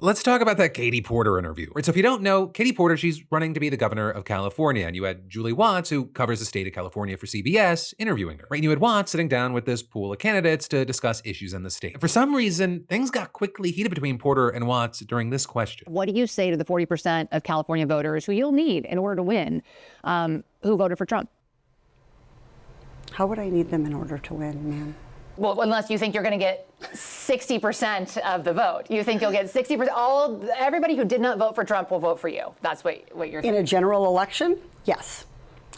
Let's talk about that Katie Porter interview. Right, so if you don't know, Katie Porter, she's running to be the governor of California. And you had Julie Watts, who covers the state of California for CBS, interviewing her. Right, and you had Watts sitting down with this pool of candidates to discuss issues in the state. And for some reason, things got quickly heated between Porter and Watts during this question. What do you say to the 40% of California voters who you'll need in order to win, who voted for Trump? How would I need them in order to win, ma'am? Well, unless you think you're going to get 60% of the vote. You think you'll get 60%. Everybody who did not vote for Trump will vote for you. That's what you're saying. In a general election, yes.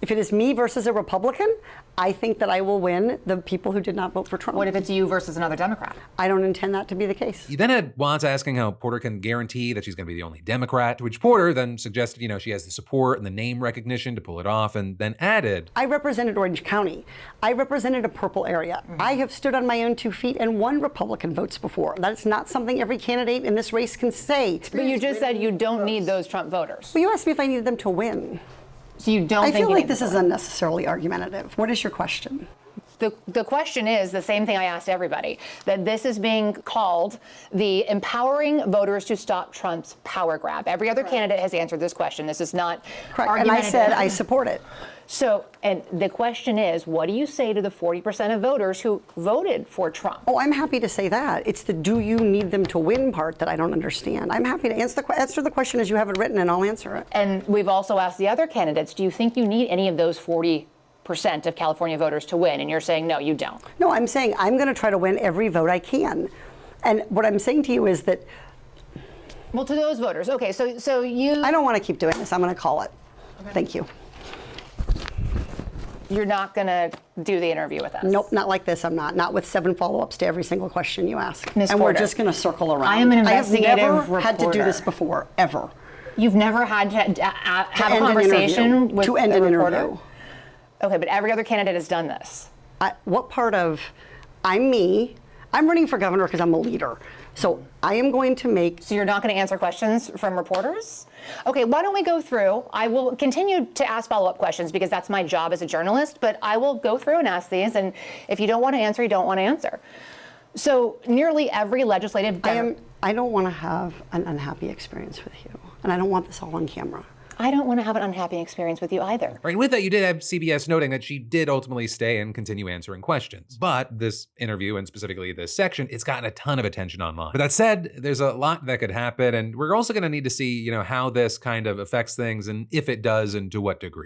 If it is me versus a Republican, I think that I will win the people who did not vote for Trump. What if it's you versus another Democrat? I don't intend that to be the case. You then had Watts asking how Porter can guarantee that she's going to be the only Democrat, to which Porter then suggested, she has the support and the name recognition to pull it off, and then added, I represented Orange County. I represented a purple area. I have stood on my own 2 feet and won Republican votes before. That's not something every candidate in this race can say. But you just said you don't need those Trump voters. Well, you asked me if I needed them to win. So you don't I think feel like this is unnecessarily argumentative. What is your question? The question is the same thing I asked everybody, that this is being called the empowering voters to stop Trump's power grab. Every other candidate has answered this question. This is not correct. And I said I support it. So, and the question is, what do you say to the 40% of voters who voted for Trump? Oh, I'm happy to say that. It's the do you need them to win part that I don't understand. I'm happy to answer the question as you have it written, and I'll answer it. And we've also asked the other candidates, do you think you need any of those 40% of California voters to win? And you're saying, no, you don't. No, I'm saying I'm going to try to win every vote I can. And what I'm saying to you is that... Well, to those voters. Okay, so you... I don't want to keep doing this. I'm going to call it. Okay. Thank you. You're not going to do the interview with us? Nope, not like this. I'm not. Not with 7 follow-ups to every single question you ask. Ms. And Porter, we're just going to circle around. I am an investigative I have never reporter. had to do this before, ever. You've never had to have a conversation with to end a an reporter? interview. Okay, but every other candidate has done this. What part of I'm me? I'm running for governor because I'm a leader. So I am going to make... So you're not going to answer questions from reporters? Okay, why don't we go through? I will continue to ask follow-up questions because that's my job as a journalist, but I will go through and ask these, and if you don't want to answer, you don't want to answer. So nearly every legislative... I don't want to have an unhappy experience with you, and I don't want this all on camera. I don't want to have an unhappy experience with you either. Right, and with that, you did have CBS noting that she did ultimately stay and continue answering questions. But this interview, and specifically this section, it's gotten a ton of attention online. But that said, there's a lot that could happen, and we're also going to need to see, how this kind of affects things, and if it does, and to what degree.